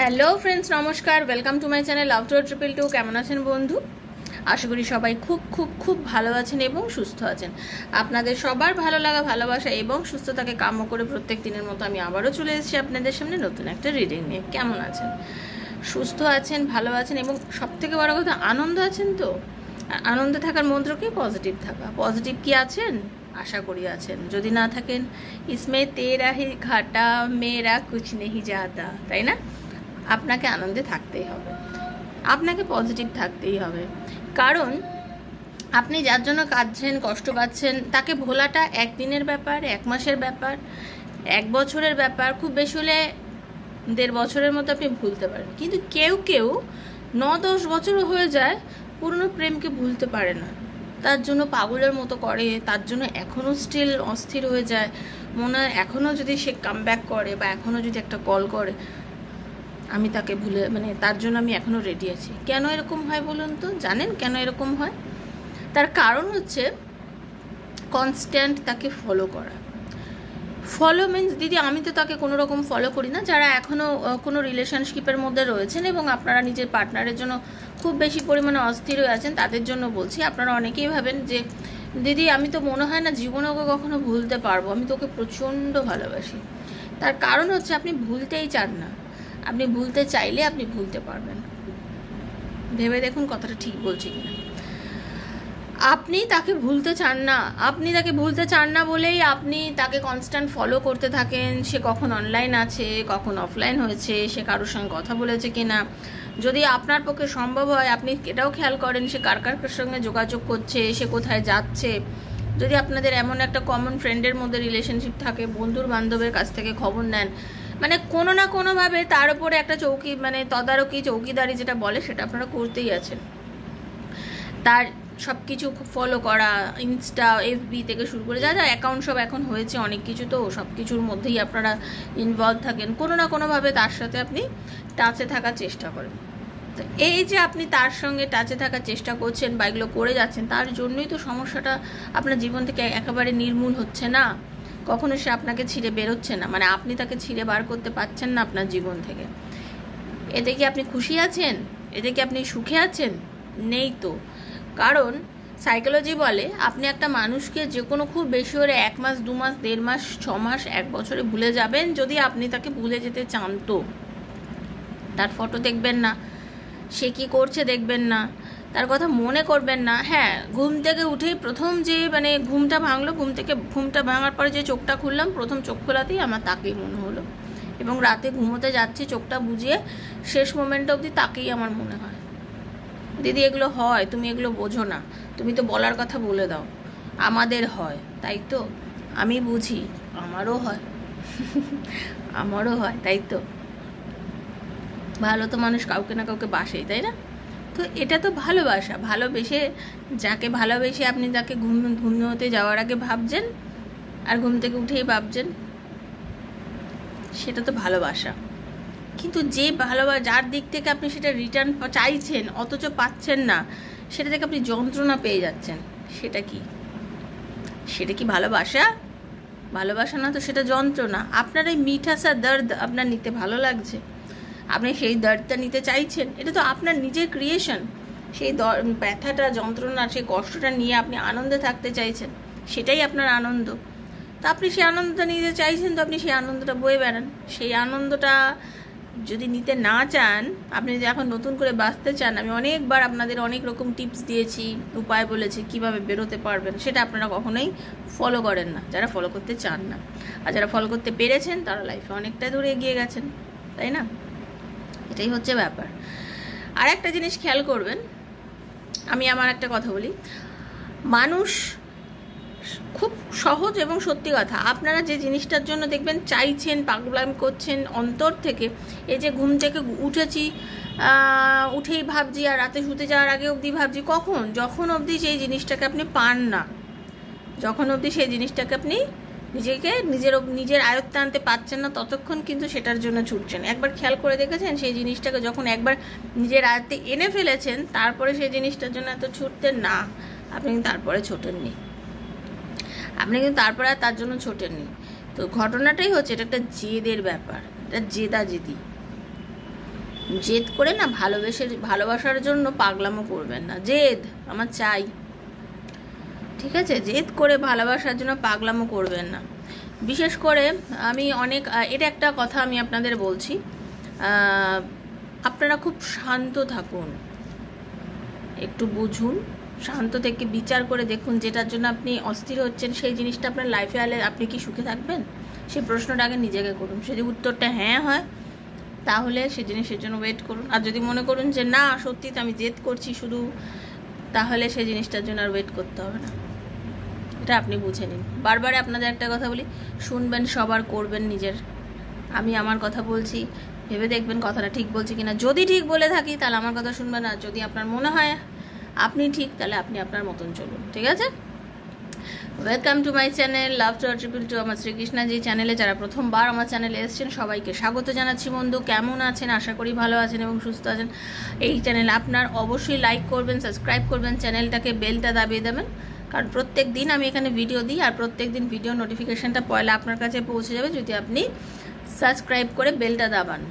Hello friends, নমস্কার। Welcome to my channel love two 222। কেমন আছেন বন্ধু? আশা করি সবাই খুব খুব খুব ভালো আছেন এবং সুস্থ আছেন। আপনাদের সবার ভালো লাগা, ভালোবাসা এবং সুস্থতাকে কাম্য করে প্রত্যেক দিনের মতো আমি আবারও চলে এসেছি আপনাদের সামনে নতুন একটা রিডিং নিয়ে। কেমন আছেন? সুস্থ আছেন, ভালো আছেন এবং সবথেকে বড় কথা আনন্দ আছেন তো? আর আনন্দে থাকার মন্ত্র কি? পজিটিভ থাকা। পজিটিভ কি আছেন? আশা করি আছেন। যদি না থাকেন, ইসমে তেরা হি ঘাটা মেরা কুছ নেহি জাতা, তাই না? আপনাকে আনন্দে থাকতেই হবে, আপনাকে পজিটিভ থাকতেই হবে। কারণ আপনি যার জন্য কাঁদছেন, কষ্ট পাচ্ছেন, তাকে ভোলাটা একদিনের ব্যাপার, এক মাসের ব্যাপার, এক বছরের ব্যাপার, খুব বেশি হলে 1.5 বছরের মতো আপনি ভুলতে পারেন। কিন্তু কেউ কেউ 9-10 বছরও হয়ে যায় পুরনো প্রেমকে ভুলতে পারে না, তার জন্য পাগলের মতো করে, তার জন্য এখনও স্টিল অস্থির হয়ে যায়। মনে হয় এখনও যদি সে কামব্যাক করে বা এখনও যদি একটা কল করে, আমি তাকে ভুলে তার জন্য আমি এখনও রেডি আছি। কেন এরকম হয় বলুন তো? জানেন কেন এরকম হয়? তার কারণ হচ্ছে কনস্ট্যান্ট তাকে ফলো করা। ফলো মিন্স, দিদি আমি তো তাকে কোনো রকম ফলো করি না। যারা এখনও কোনো রিলেশনশিপের মধ্যে রয়েছেন এবং আপনারা নিজের পার্টনারের জন্য খুব বেশি পরিমাণে অস্থির হয়ে আছেন, তাদের জন্য বলছি। আপনারা অনেকেই ভাবেন যে দিদি আমি তো মনে হয় না জীবনে ওকে কখনো ভুলতে পারবো, আমি তো ওকে প্রচণ্ড ভালোবাসি। তার কারণ হচ্ছে আপনি ভুলতেই চান না। আপনি ভুলতে চাইলে আপনি ভুলতে পারবেন। ভেবে দেখুন কথাটা ঠিক বলছি কিনা। আপনি তাকে ভুলতে চান না, আপনি তাকে ভুলতে চান না বলেই আপনি তাকে কনস্ট্যান্ট ফলো করতে থাকেন। সে কখন অনলাইন আছে, কখন অফলাইন হয়েছে, সে কারোর সঙ্গে কথা বলেছে কিনা। যদি আপনার পক্ষে সম্ভব হয় আপনি এটাও খেয়াল করেন সে কার কার সঙ্গে যোগাযোগ করছে, সে কোথায় যাচ্ছে। যদি আপনাদের এমন একটা কমন ফ্রেন্ডের মধ্যে রিলেশনশিপ থাকে, বন্ধুর বান্ধবের কাছ থেকে খবর নেন, কোনো না কোনোভাবে তার উপরে একটা তদারকি, চৌকিদারি যেটা বলে, সেটা আপনারা করতেই আছেন। তার সব কিছু ফলো করা, ইনস্টা, এফবি থেকে শুরু করে যা যা অ্যাকাউন্ট সব এখন হয়েছে অনেক কিছু, তো সব কিছুর মধ্যেই আপনারা ইনভলভ থাকেন। কোনো না কোনোভাবে তার সাথে আপনি টাচে থাকার চেষ্টা করেন। তো এই যে আপনি তার সঙ্গে টাচে থাকার চেষ্টা করছেন বা এগুলো করে যাচ্ছেন, তার জন্যই তো সমস্যাটা আপনার জীবন থেকে একেবারে নির্মূল হচ্ছে না। কখনো সে আপনাকে ছিঁড়ে বেরোচ্ছে না, আপনি তাকে ছিঁড়ে বার করতে পারছেন না আপনার জীবন থেকে। এতে কি আপনি খুশি আছেন? এতে কি আপনি সুখে আছেন? নেই তো। কারণ সাইকোলজি বলে আপনি একটা মানুষকে যে কোনো খুব বেশি হলে 1 মাস, 2 মাস, 1.5 মাস, 6 মাস, 1 বছরে ভুলে যাবেন যদি আপনি তাকে ভুলে যেতে চান। তো তার ফটো দেখবেন না, সে কি করছে দেখবেন না, তার কথা মনে করবেন না। হ্যাঁ, ঘুম থেকে উঠেই প্রথম যে ঘুমটা ভাঙলো, ঘুমটা ভাঙার পরে যে চোখটা খুললাম, প্রথম চোখ খোলাতেই আমার তাকেই মনে হলো, এবং রাতে ঘুমোতে যাচ্ছি চোখটা বুজিয়ে শেষ মোমেন্ট অবধি তাকেই আমার মনে হয়। দিদি এগুলো হয়, তুমি এগুলো বোঝো না, তুমি তো বলার কথা বলে দাও। আমাদের হয়, তাই তো? আমি বুঝি, আমারও হয় আমারও হয়, তাই তো? ভালো তো মানুষ কাউকে না কাউকে বাসেই, তাই না? তো এটা তো ভালোবাসা। ভালোবেসে, যাকে ভালোবেসে আপনি তাকে ঘুমোতে যাওয়ার আগে ভাবছেন আর ঘুম থেকে উঠেই ভাবছেন, সেটা তো ভালোবাসা। কিন্তু যে যার দিক থেকে আপনি সেটা রিটার্ন চাইছেন অথচ পাচ্ছেন না, সেটা থেকে আপনি যন্ত্রণা পেয়ে যাচ্ছেন, সেটা কি? সেটা কি ভালোবাসা? ভালোবাসা না তো, সেটা যন্ত্রণা। আপনার এই মিঠাসা দর্দ আপনার নিতে ভালো লাগছে, আপনি সেই দর্দটা নিতে চাইছেন। এটা তো আপনার নিজের ক্রিয়েশন। সেই ব্যথাটা, যন্ত্রণা, সেই কষ্টটা নিয়ে আপনি আনন্দে থাকতে চাইছেন, সেটাই আপনার আনন্দ। তো আপনি সেই আনন্দটা নিতে চাইছেন, তো আপনি সেই আনন্দটা বয়ে বেড়ান। সেই আনন্দটা যদি নিতে না চান, আপনি যদি এখন নতুন করে বাঁচতে চান, আমি অনেকবার আপনাদের অনেক রকম টিপস দিয়েছি, উপায় বলেছি কিভাবে বেরোতে পারবেন, সেটা আপনারা কখনোই ফলো করেন না, যারা ফলো করতে চান না। আর যারা ফলো করতে পেরেছেন তারা লাইফে অনেকটা দূরে এগিয়ে গেছেন, তাই না? এটাই হচ্ছে ব্যাপার। আর একটা জিনিস খেয়াল করবেন, আমি আমার একটা কথা বলি, মানুষ খুব সহজ এবং সত্যি কথা, আপনারা যে জিনিসটার জন্য দেখবেন চাইছেন, পাগলামি করছেন অন্তর থেকে, এই যে ঘুম থেকে উঠেছি, উঠেই ভাবছি আর রাতে শুতে যাওয়ার আগে অবধি ভাবছি, যখন অবধি সেই জিনিসটাকে আপনি পান না, যখন অবধি সেই জিনিসটাকে আপনি নিজের আয়ত্তে আনতে পারছেন না, ততক্ষণ কিন্তু সেটার জন্য ছুটছেন। একবার খেয়াল করে দেখেছেন, সেই জিনিসটাকে যখন একবার নিজের আয়ত্তে এনে ফেলেছেন, তারপরে সেই জিনিসটার জন্য এত ছুটতেন না, আপনি কিন্তু তারপরে ছোটেননি, আপনি কিন্তু তারপরে আর তার জন্য ছোটেননি। তো ঘটনাটাই হচ্ছে, এটা একটা জেদের ব্যাপার, এটা জেদাজেদি। জেদ করে না ভালোবাসার জন্য পাগলামো করবেন না। জেদ আমার চাই, ঠিক আছে? জেদ করে ভালোবাসার জন্য পাগলামো করবেন না। বিশেষ করে আমি এটা একটা কথা আমি আপনাদের বলছি, আপনারা খুব শান্ত থাকুন, একটু বুঝুন, শান্ত থেকে বিচার করে দেখুন যেটার জন্য আপনি অস্থির হচ্ছেন সেই জিনিসটা আপনার লাইফে এলে আপনি কি সুখে থাকবেন? সেই প্রশ্নটা আগে নিজেকে করুন। যদি উত্তরটা হ্যাঁ হয় তাহলে সেই জিনিসের জন্য ওয়েট করুন, আর যদি মনে করুন যে না সত্যি তো আমি জেদ করছি শুধু, তাহলে সেই জিনিসটার জন্য আর ওয়েট করতে হবে না। এটা আপনি বুঝে নিন। বারবার আপনাদের একটা কথা বলি, শুনবেন সবার, করবেন নিজের। আমি আমার কথা বলছি, ভেবে দেখবেন কথাটা ঠিক বলছি কিনা। যদি ঠিক বলে থাকি তাহলে আমার কথা শুনবেন, আর যদি আপনার মনে হয় আপনি ঠিক তাহলে আপনি আপনার মতন চলুন, ঠিক আছে? Welcome to my channel love to triple two. আমার শ্রীকৃষ্ণাজি চ্যানেলে যারা প্রথমবার আমার চ্যানেলে এসেছেন সবাইকে স্বাগত জানাচ্ছি। বন্ধু কেমন আছেন? আশা করি ভালো আছেন এবং সুস্থ আছেন। এই চ্যানেল আপনার অবশ্যই লাইক করবেন, সাবস্ক্রাইব করবেন, চ্যানেলটাকে বেলটা দাবিয়ে দেবেন, কারণ প্রত্যেক দিন আমি এখানে ভিডিও দিই, আর প্রত্যেক দিন ভিডিও নোটিফিকেশানটা পয়লা আপনার কাছে পৌঁছে যাবে যদি আপনি সাবস্ক্রাইব করে বেলটা দাবান।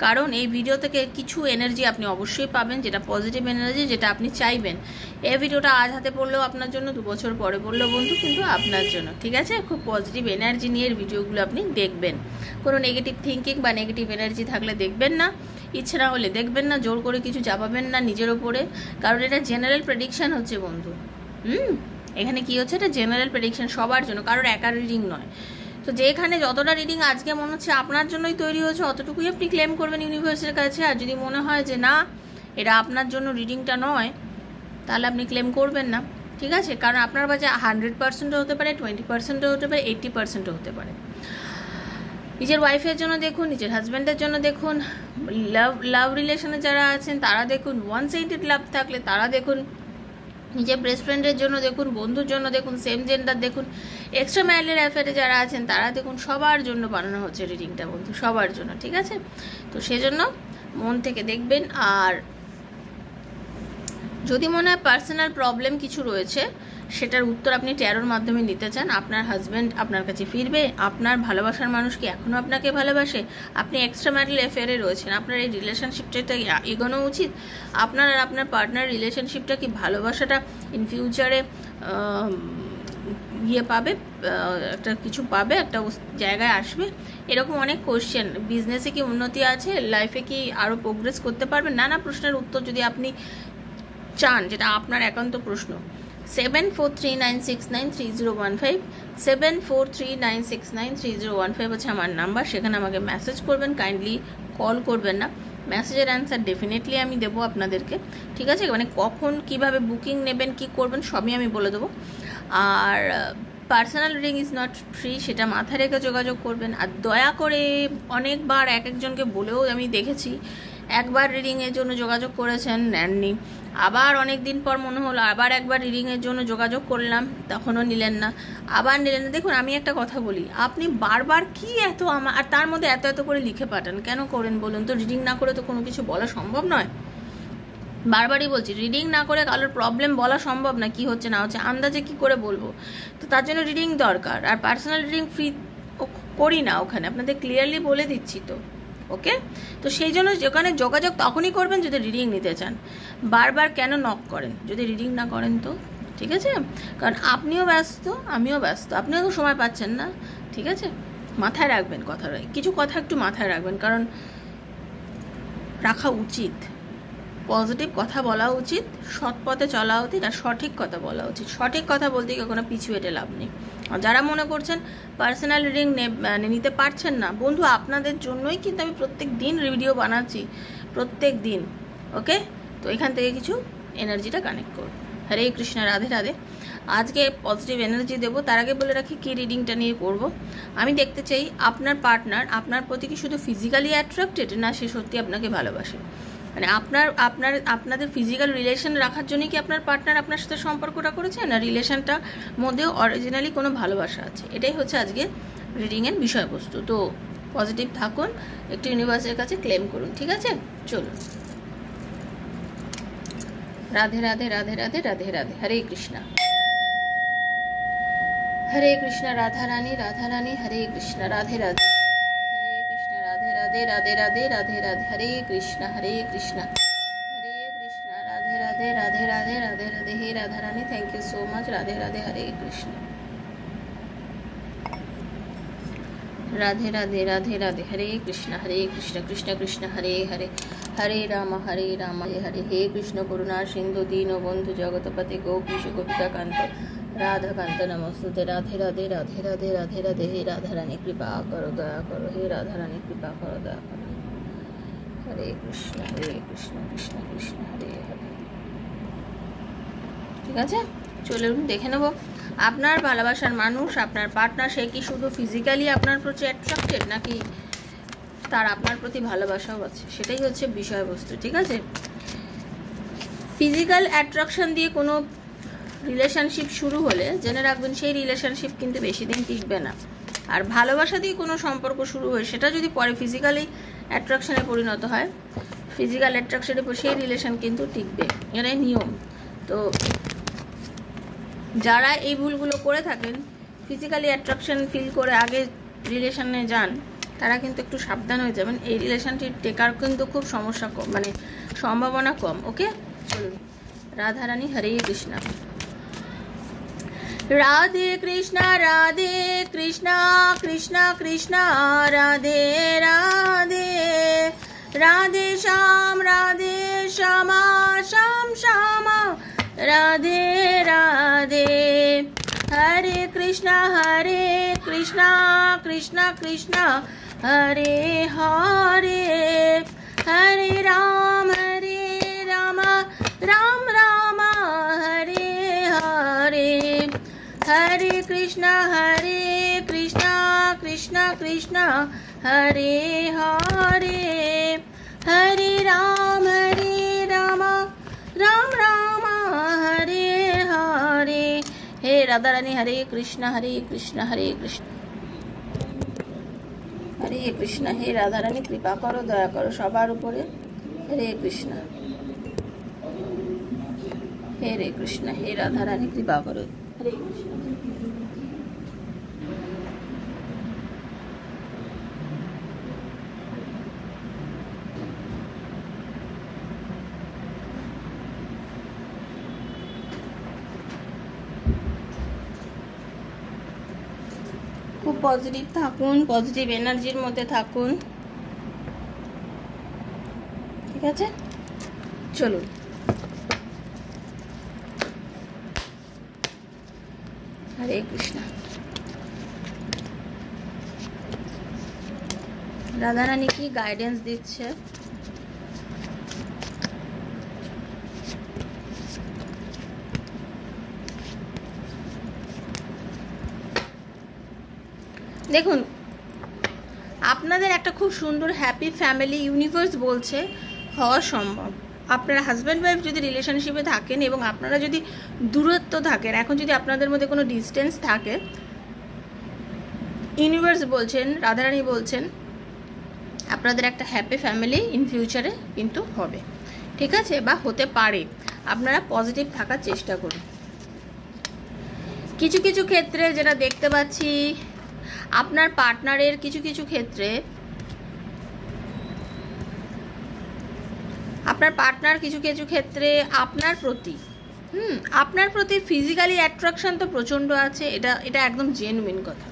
কারণ এই ভিডিও থেকে কিছু এনার্জি আপনি অবশ্যই পাবেন, যেটা পজিটিভ এনার্জি, যেটা আপনি চাইবেন। এই ভিডিওটা আজ হাতে পড়লেও আপনার জন্য, 2 বছর পরে পড়লেও বন্ধু কিন্তু আপনার জন্য, ঠিক আছে? খুব পজিটিভ এনার্জি নিয়ে এই ভিডিওগুলো আপনি দেখবেন। কোনো নেগেটিভ থিঙ্কিং বা নেগেটিভ এনার্জি থাকলে দেখবেন না, ইচ্ছে না হলে দেখবেন না, জোর করে কিছু চাপাবেন না নিজের ওপরে, কারণ এটা জেনারেল প্রেডিকশান হচ্ছে বন্ধু। এখানে কি হচ্ছে, এটা জেনারেল প্রেডিকশান সবার জন্য, কারোর একা রিডিং নয়। তো যেখানে যতটা রিডিং আজকে মনে হচ্ছে আপনার জন্যই তৈরি হয়েছে, অতটুকুই আপনি ক্লেম করবেন ইউনিভার্সের কাছে। আর যদি মনে হয় যে না এটা আপনার জন্য রিডিংটা নয়, তাহলে আপনি ক্লেম করবেন না, ঠিক আছে? কারণ আপনার কাছে 100%ও হতে পারে, 20%ও হতে পারে, 80%ও হতে পারে। নিজের ওয়াইফের জন্য দেখুন, নিজের হাজব্যান্ডের জন্য দেখুন, লাভ রিলেশনে যারা আছেন তারা দেখুন, ওয়ান সাইডেড লাভ থাকলে তারা দেখুন, নিজের বেস্ট ফ্রেন্ডের জন্য দেখুন, বন্ধুর জন্য দেখুন, সেম জেন্ডার দেখুন, এক্সট্রা ম্যারিটাল অ্যাফেয়ারে যারা আছেন তারা দেখুন, সবার জন্য বানানো হচ্ছে রিডিংটা বন্ধু, সবার জন্য, ঠিক আছে? তো সেজন্য মন থেকে দেখবেন। আর যদি মনে হয় পার্সোনাল প্রবলেম কিছু রয়েছে, সেটার উত্তর আপনি ট্যারোর মাধ্যমে নিতে চান, আপনার হাজব্যান্ড আপনার কাছে ফিরবে, আপনার ভালোবাসার মানুষ কি এখনও আপনাকে ভালোবাসে, আপনি এক্সট্রা ম্যারিটাল অ্যাফেয়ারে রয়েছেন, আপনার এই রিলেশনশিপটা এগোনো উচিত, আপনার আর আপনার পার্টনার রিলেশনশিপটা কি ভালোবাসাটা ইন ফিউচারে পাবে, একটা কিছু পাবে, একটা জায়গায় আসবে, এরকম অনেক কোশ্চেন। বিজনেসে কি উন্নতি আছে, লাইফে কি আরও প্রোগ্রেস করতে পারবেন, নানা প্রশ্নের উত্তর যদি আপনি চান, যেটা আপনার একান্ত প্রশ্ন। 7439693015 7439693015 হচ্ছে আমার নাম্বার, সেখানে আমাকে মেসেজ করবেন, কাইন্ডলি কল করবেন না। মেসেজের অ্যান্সার ডেফিনেটলি আমি দেবো আপনাদেরকে, ঠিক আছে? মানে কখন কিভাবে বুকিং নেবেন, কি করবেন সবই আমি বলে দেবো। আর personal reading is not free, সেটা মাথায় রেখে যোগাযোগ করবেন। আর দয়া করে, অনেকবার এক একজনকে বলেও আমি দেখেছি, একবার রিডিংয়ের জন্য যোগাযোগ করেছেন, নেননি, আবার অনেক দিন পর মনে হলো আবার একবার রিডিংয়ের জন্য যোগাযোগ করলাম, তখনও নিলেন না, আবার নিলেন না। দেখুন আমি একটা কথা বলি, আপনি বারবার কি এত আর তার মধ্যে এত এত করে লিখে পাঠান, কেন করেন বলুন তো? রিডিং না করে তো কোনো কিছু বলা সম্ভব নয়। বারবারই বলছি, রিডিং না করে কারোর প্রবলেম বলা সম্ভব না, কি হচ্ছে না হচ্ছে আন্দাজে কি করে বলবো? তো তার জন্য রিডিং দরকার। আর পার্সোনাল রিডিং ফ্রি করি না, ওখানে আপনাদের ক্লিয়ারলি বলে দিচ্ছি তো, ওকে? তো সেই জন্য যেখানে যোগাযোগ তখনই করবেন যদি রিডিং নিতে চান। বারবার কেন নক করেন যদি রিডিং না করেন তো, ঠিক আছে? কারণ আপনিও ব্যস্ত, আমিও ব্যস্ত, আপনিও তো সময় পাচ্ছেন না, ঠিক আছে? মাথায় রাখবেন কথাটা, কিছু কথা একটু মাথায় রাখবেন, কারণ রাখা উচিত, পজিটিভ কথা বলা উচিত, সৎ পথে চলা উচিত, আর সঠিক কথা বলা উচিত। সঠিক কথা বলতে কখনো পিছু হেঁটে লাভ নেই। আর যারা মনে করছেন পার্সোনাল রিডিং নিতে পারছেন না, বন্ধু আপনাদের জন্যই কিন্তু আমি প্রত্যেক দিন ভিডিও বানাচ্ছি, প্রত্যেক দিন, ওকে? তো এখান থেকে কিছু এনার্জিটা কানেক্ট করুন। হরে কৃষ্ণ, রাধে রাধে। আজকে পজিটিভ এনার্জি দেবো, তার আগে বলে রাখি কী রিডিংটা নিয়ে করব। আমি দেখতে চাই আপনার পার্টনার আপনার প্রতি কি শুধু ফিজিক্যালি অ্যাট্রাক্টেড, না সে সত্যি আপনাকে ভালোবাসে। মানে আপনাদের ফিজিক্যাল রিলেশন রাখার জন্যই কি আপনার পার্টনার আপনার সাথে সম্পর্কটা করেছে, না রিলেশনটার মধ্যেও অরিজিনালি কোনো ভালোবাসা আছে? এটাই হচ্ছে আজকে রিডিংয়ের বিষয়বস্তু। তো পজিটিভ থাকুন, একটু ইউনিভার্সের কাছে ক্লেম করুন, ঠিক আছে? চলুন। রাধে রাধে, রাধে রাধে, রাধে রাধে। হরে কৃষ্ণা, হরে কৃষ্ণ, রাধা রানী, হরে কৃষ্ণ, রাধে রাধে, হরে কৃষ্ণ, রাধে রাধে। রাধে রাধে রাধে রাধে রাধে হরে কৃষ্ণ হরে কৃষ্ণ হরে কৃষ্ণ রাধে রাধে রাধে রাধে রাধে রাধে। হে Radha Rani, thank you so much. Radhe Radhe Hare Krishna Radhe Radhe Radhe Radhe Hare Krishna Krishna Krishna Hare Hare Hare Ram Hare Hare. হে কৃষ্ণ করুণা সিন্ধু দীন বন্ধু জগৎপতি গোপীশ গোপিকাকান্ত রাধাকান্ত নমস্তুতে। রাধে রাধে রাধে রাধে রাধে রাধে। হে রাধা রানী কৃপা করো দয়া করো। হে রাধা রানী কৃপা করো দয়া করো। হরে কৃষ্ণ কৃষ্ণ কৃষ্ণ হরে হরে। ঠিক আছে, চলুন দেখে নেব আপনার ভালোবাসার মানুষ, আপনার পার্টনার, সে কি শুধু ফিজিক্যালি আপনার প্রতি অ্যাট্রাক্টেড নাকি তার আপনার প্রতি ভালোবাসাও আছে, সেটাই হচ্ছে বিষয়বস্তু। ঠিক আছে, ফিজিক্যাল অ্যাট্রাকশন দিয়ে কোনো রিলেশনশিপ শুরু হলে জেনে রাখবেন সেই রিলেশনশিপ কিন্তু বেশি দিন টিকবে না। আর ভালোবাসা দিয়ে কোনো সম্পর্ক শুরু হয়, সেটা যদি পরে ফিজিক্যালি অ্যাট্রাকশনে পরিণত হয়, ফিজিক্যাল অ্যাট্রাকশনের পর সেই রিলেশন কিন্তু টিকবে, এটাই নিয়ম। তো যারা এই ভুলগুলো করে থাকেন, ফিজিক্যালি অ্যাট্রাকশন ফিল করে আগে রিলেশনে যান, তারা কিন্তু একটু সাবধান হয়ে যাবেন। এই রিলেশনটি টেকার কিন্তু খুব সমস্যা কম, মানে সম্ভাবনা কম। ওকে, চলুন রাধারানী হরে কৃষ্ণ। রাধে কৃষ্ণ কৃষ্ণ কৃষ্ণ রাধে রাধে রাধে শ্যাম শ্যাম শ্যাম রাধে রাধে। হরে কৃষ্ণ কৃষ্ণ কৃষ্ণ হরে হরে হরে রাম রাম রাম হরে হরে। হরে কৃষ্ণ কৃষ্ণ কৃষ্ণ হরে হরে হরে রাম রাম রাম হরে হরে। হে রাধা রানী, হরে কৃষ্ণ হরে কৃষ্ণ হরে কৃষ্ণ। হে রাধা রানী, কৃপা করো দয়া করো সবার উপরে। হরে কৃষ্ণ হরে কৃষ্ণ। হে রাধা রানী, কৃপা করো। হরে কৃষ্ণ। খুব পজিটিভ থাকুন, পজিটিভ এনার্জির মধ্যে থাকুন। ঠিক আছে, চলুন হরে কৃষ্ণ। রাধারানী কি গাইডেন্স দিচ্ছে? দেখুন, আপনাদের একটা খুব সুন্দর হ্যাপি ফ্যামিলি ইউনিভার্স বলছে হওয়া সম্ভব। আপনারা হাজব্যান্ড ওয়াইফ যদি রিলেশনশিপে থাকেন এবং আপনারা যদি দূরত্ব থাকেন, এখন যদি আপনাদের মধ্যে কোনো ডিস্টেন্স থাকে, ইউনিভার্স বলছেন, রাধারানী বলছেন আপনাদের একটা হ্যাপি ফ্যামিলি ইন ফিউচারে কিন্তু হবে। ঠিক আছে, বা হতে পারে। আপনারা পজিটিভ থাকার চেষ্টা করুন। কিছু কিছু ক্ষেত্রে যেটা দেখতে পাচ্ছি, আপনার পার্টনারের কিছু কিছু ক্ষেত্রে আপনার পার্টনার কিছু কিছু ক্ষেত্রে আপনার প্রতি ফিজিক্যালি অ্যাট্রাকশন তো প্রচণ্ড আছে, এটা একদম জেনুইন কথা।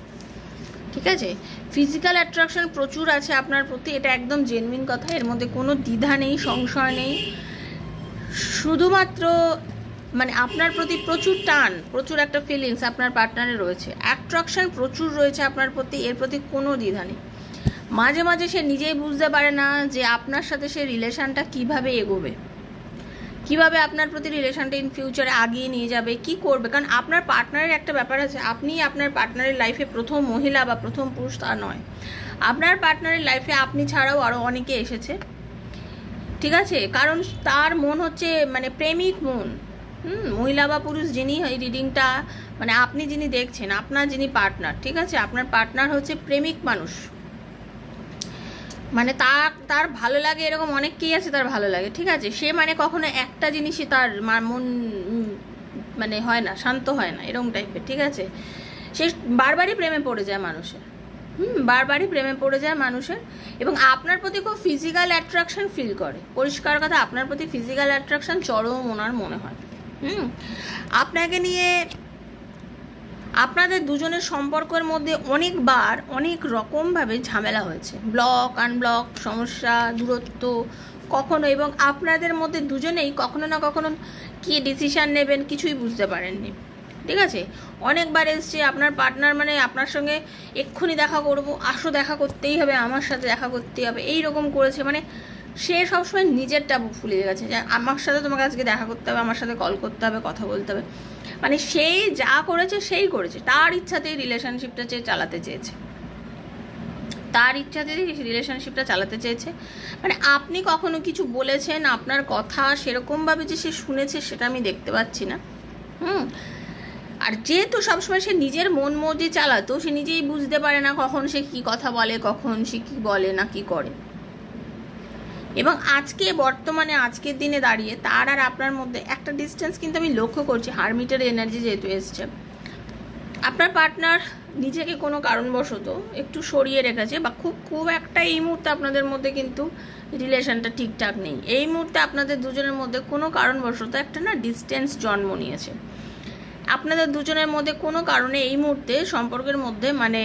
ঠিক আছে, ফিজিক্যাল অ্যাট্রাকশন প্রচুর আছে আপনার প্রতি, এটা একদম জেনুইন কথা, এর মধ্যে কোনো দ্বিধা নেই, সংশয় নেই। শুধুমাত্র মানে আপনার প্রতি প্রচুর টান, প্রচুর একটা ফিলিংস আপনার পার্টনারে রয়েছে, অ্যাট্রাকশন প্রচুর রয়েছে আপনার প্রতি, এর প্রতি কোনো দ্বিধা নেই। মাঝে মাঝে সে নিজেই বুঝতে পারে না যে আপনার সাথে সে রিলেশনটা কিভাবে এগোবে, কিভাবে আপনার প্রতি রিলেশনটা ইন ফিউচারে আগিয়ে নিয়ে যাবে, কি করবে। কারণ আপনার পার্টনারের একটা ব্যাপার আছে, আপনি আপনার পার্টনারের লাইফে প্রথম মহিলা বা প্রথম পুরুষ তা নয়। আপনার পার্টনারের লাইফে আপনি ছাড়াও আরও অনেকে এসেছে। ঠিক আছে, কারণ তার মন হচ্ছে মানে প্রেমিক মন। মহিলা বা পুরুষ যিনি এই রিডিংটা মানে আপনি যিনি দেখছেন, আপনার যিনি পার্টনার, ঠিক আছে, আপনার পার্টনার হচ্ছে প্রেমিক মানুষ। মানে তার ভালো লাগে, এরকম অনেককেই আছে তার ভালো লাগে। ঠিক আছে, সে মানে কখনো একটা জিনিসই তার মন মানে হয় না, শান্ত হয় না, এরকম টাইপের। ঠিক আছে, সে বারবারই প্রেমে পড়ে যায় মানুষের। বারবারই প্রেমে পড়ে যায় মানুষের, এবং আপনার প্রতি খুব ফিজিক্যাল অ্যাট্রাকশন ফিল করে। পরিষ্কার কথা, আপনার প্রতি ফিজিক্যাল অ্যাট্রাকশন চরম ওনার মনে হয়। আপনাকে নিয়ে আপনাদের দুজনের সম্পর্কের মধ্যে অনেকবার অনেক রকমভাবে ঝামেলা হয়েছে, ব্লক আনব্লক, সমস্যা, দূরত্ব কখনো, এবং আপনাদের মধ্যে দুজনেই কখনো না কখনো কি ডিসিশান নেবেন কিছুই বুঝতে পারেননি। ঠিক আছে, অনেকবার এসছে আপনার পার্টনার মানে আপনার সঙ্গে এক্ষুনি দেখা করবো, আসো দেখা করতেই হবে, আমার সাথে দেখা করতেই হবে, এই রকম করেছে। মানে সে সবসময় নিজেরটা ফুলিয়ে গেছে যে আমার সাথে তোমাকে আজকে দেখা করতে হবে, আমার সাথে কল করতে হবে, কথা বলতে হবে। মানে সেই যা করেছে সেই করেছে, তার ইচ্ছাতেই রিলেশনশিপটা চালাতে চেয়েছে, তার ইচ্ছাতেই রিলেশনশিপটা চালাতে চেয়েছে। মানে আপনি কখনো কিছু বলেছেন, আপনার কথা সেরকমভাবে যে সে শুনেছে সেটা আমি দেখতে পাচ্ছি না। আর যেহেতু সবসময় সে নিজের মন মর্জি চালাতো, সে নিজেই বুঝতে পারে না কখন সে কি কথা বলে, কখন সে কি বলে না কি করে। এবং আজকে বর্তমানে আজকের দিনে দাঁড়িয়ে তার আর আপনার মধ্যে একটা ডিস্টেন্স কিন্তু আমি লক্ষ্য করছি, হারমিটের এনার্জি যেহেতু এসছে। আপনার পার্টনার নিজেকে কোনো কারণবশত একটু সরিয়ে রেখেছে, বা খুব একটা এই মুহূর্তে আপনাদের মধ্যে কিন্তু রিলেশনটা ঠিকঠাক নেই। এই মুহূর্তে আপনাদের দুজনের মধ্যে কোনো কারণবশত একটা না ডিস্টেন্স জন্ম নিয়েছে। আপনাদের দুজনের মধ্যে কোনো কারণে এই মুহূর্তে সম্পর্কের মধ্যে মানে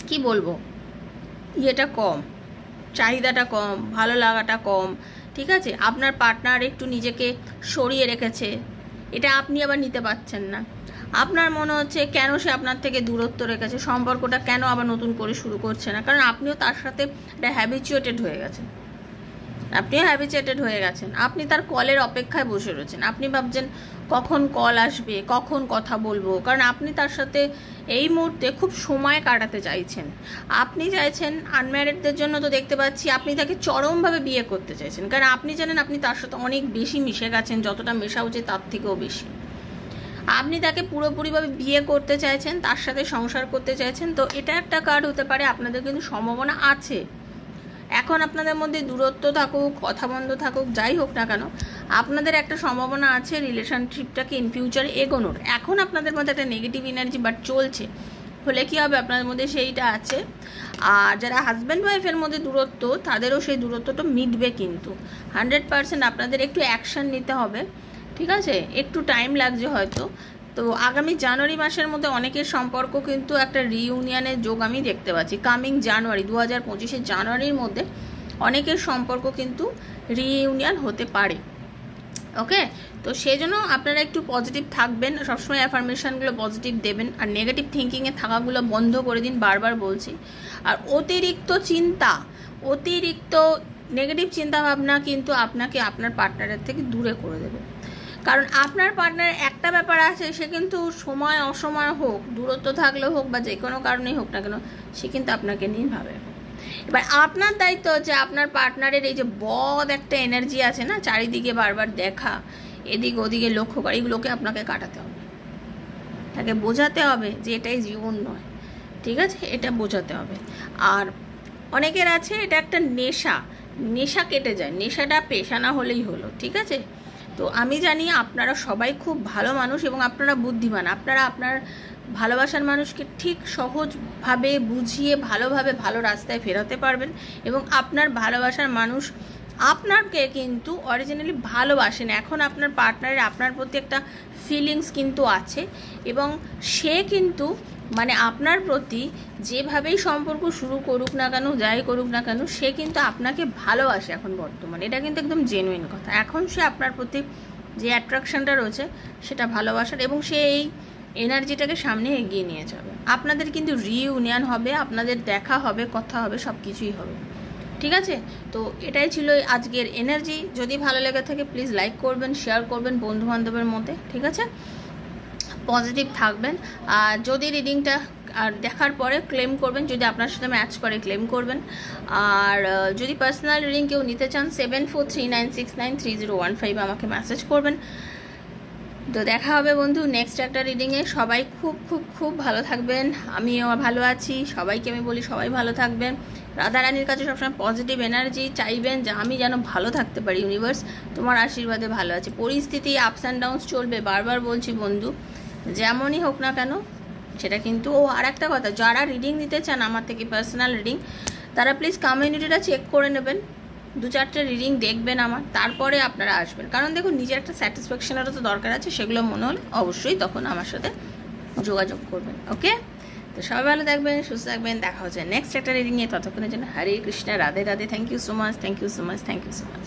কি বলবো, ইয়েটা কম, চাহিদাটা কম, ভালো লাগাটা কম। ঠিক আছে, আপনার পার্টনার একটু নিজেকে সরিয়ে রেখেছে, এটা আপনি আবার নিতে পারছেন না। আপনার মনে হচ্ছে কেন সে আপনার থেকে দূরত্ব রেখেছে, সম্পর্কটা কেন আবার নতুন করে শুরু করছে না, কারণ আপনিও তার সাথে একটা হ্যাবিচুয়েটেড হয়ে গেছেন। আপনি তার কলের অপেক্ষায় বসে রয়েছেন। আপনি ভাবছেন কখন কল আসবে, কখন কথা বলবো, কারণ আপনি তার সাথে এই মুহূর্তে খুব সময় কাটাতে চাইছেন। আপনি চাইছেন আনম্যারিডদের জন্য, তো দেখতে পাচ্ছি আপনি তাকে চরমভাবে বিয়ে করতে চাইছেন, কারণ আপনি জানেন আপনি তার সাথে অনেক বেশি মিশে গেছেন, যতটা মেশা উচিত তার থেকেও বেশি। আপনি তাকে পুরোপুরিভাবে বিয়ে করতে চাইছেন, তার সাথে সংসার করতে চাইছেন। তো এটা একটা কার্ড হতে পারে, আপনাদের কিন্তু সম্ভাবনা আছে। এখন আপনাদের মধ্যে দূরত্ব থাকুক, কথা বন্ধ থাকুক, যাই হোক না কেন, আপনাদের একটা সম্ভাবনা আছে রিলেশনশিপটাকে ইন ফিউচারে এগোনোর। এখন আপনাদের মধ্যে একটা নেগেটিভ এনার্জি বাট চলছে, হলে কী হবে আপনাদের মধ্যে সেইটা আছে। আর যারা হাজব্যান্ড ওয়াইফের মধ্যে দূরত্ব, তাদেরও সেই দূরত্বটা মিটবে, কিন্তু 100% আপনাদের একটু অ্যাকশন নিতে হবে। ঠিক আছে, একটু টাইম লাগছে হয়তো। তো আগামী জানুয়ারি মাসের মধ্যে অনেকের সম্পর্ক কিন্তু একটা রিইউনিয়নের যোগ আমি দেখতে পাচ্ছি। কামিং জানুয়ারি 2025 জানুয়ারির মধ্যে অনেকের সম্পর্ক কিন্তু রিইউনিয়ন হতে পারে। ওকে, তো সেই জন্য আপনারা একটু পজিটিভ থাকবেন, সবসময় অ্যাফার্মেশনগুলো পজিটিভ দেবেন, আর নেগেটিভ থিঙ্কিংয়ে থাকাগুলো বন্ধ করে দিন, বারবার বলছি। আর অতিরিক্ত নেগেটিভ চিন্তাভাবনা কিন্তু আপনাকে আপনার পার্টনারের থেকে দূরে করে দেবে। কারণ আপনার পার্টনার একটা ব্যাপার আছে, সে কিন্তু সময় অসময় হোক, দূরত্ব থাকলেও হোক বা যে কোনো কারণেই হোক না কেন, সে কিন্তু আপনাকে নিয়ে ভাবে। এবার আপনার দায়িত্ব হচ্ছে আপনার পার্টনারের এই যে বদ একটা এনার্জি আছে না, চারিদিকে বারবার দেখা, এদিক ওদিকে লক্ষ্য করা, এগুলোকে আপনাকে কাটাতে হবে, তাকে বোঝাতে হবে যে এটাই জীবন নয়। ঠিক আছে, এটা বোঝাতে হবে। আর অনেকের আছে এটা একটা নেশা কেটে যায়, নেশাটা পেশা না হলেই হলো। ঠিক আছে, তো আমি জানি আপনারা সবাই খুব ভালো মানুষ এবং আপনারা বুদ্ধিমান। আপনারা আপনার ভালোবাসার মানুষকে ঠিক সহজভাবে বুঝিয়ে ভালোভাবে ভালো রাস্তায় ফেরাতে পারবেন, এবং আপনার ভালোবাসার মানুষ আপনাকে কিন্তু অরিজিনালি ভালোবাসেন। এখন আপনার পার্টনারের আপনার প্রতি একটা ফিলিংস কিন্তু আছে, এবং সে কিন্তু মানে আপনার প্রতি যেভাবেই সম্পর্ক শুরু করুক না কেন, যাই করুক না কেন, সে কিন্তু আপনাকে ভালোবাসে এখন বর্তমানে। এটা কিন্তু একদম জেনুইন কথা। এখন সে আপনার প্রতি যে অ্যাট্রাকশনটা রয়েছে সেটা ভালোবাসার, এবং সে এই এনার্জিটাকে সামনে এগিয়ে নিয়ে যাবে। আপনাদের কিন্তু রিইউনিয়ন হবে, আপনাদের দেখা হবে, কথা হবে, সব কিছুই হবে। ঠিক আছে, তো এটাই ছিল আজকের এনার্জি। যদি ভালো লেগে থাকে প্লিজ লাইক করবেন, শেয়ার করবেন বন্ধুবান্ধবের মধ্যে। ঠিক আছে, পজিটিভ থাকবেন। আর যদি রিডিংটা আর দেখার পরে ক্লেম করবেন, যদি আপনার সাথে ম্যাচ করে ক্লেম করবেন। আর যদি পার্সোনাল রিডিং কেউ নিতে চান 7439693015 আমাকে মেসেজ করবেন। তো দেখা হবে বন্ধু নেক্সট একটা রিডিংয়ে। সবাই খুব খুব খুব ভালো থাকবেন, আমিও ভালো আছি। সবাইকে আমি বলি সবাই ভালো থাকবেন। রাধারানীর কাছে সবসময় পজিটিভ এনার্জি চাইবেন, যে আমি যেন ভালো থাকতে পারি। ইউনিভার্স তোমার আশীর্বাদে ভালো আছে। পরিস্থিতি আপস অ্যান্ড ডাউনস চলবে, বারবার বলছি বন্ধু, যেমনই হোক না কেন সেটা কিন্তু আর একটা কথা, যারা রিডিং নিতে চান আমার থেকে পার্সোনাল রিডিং, তারা প্লিজ কমিউনিটিটা চেক করে নেবেন, 2-4টে রিডিং দেখবেন আমার, তারপরে আপনারা আসবেন। কারণ দেখুন, নিজের একটা স্যাটিসফ্যাকশনেরও তো দরকার আছে, সেগুলো মনে হলে অবশ্যই তখন আমার সাথে যোগাযোগ করবেন। ওকে, তো সবাই ভালো থাকবেন, সুস্থ থাকবেন, দেখা হচ্ছে নেক্সট একটা রিডিংয়ে। ততক্ষণের জন্য Hare Krishna, Radhe Radhe. Thank you so much, thank you so much, thank you so much.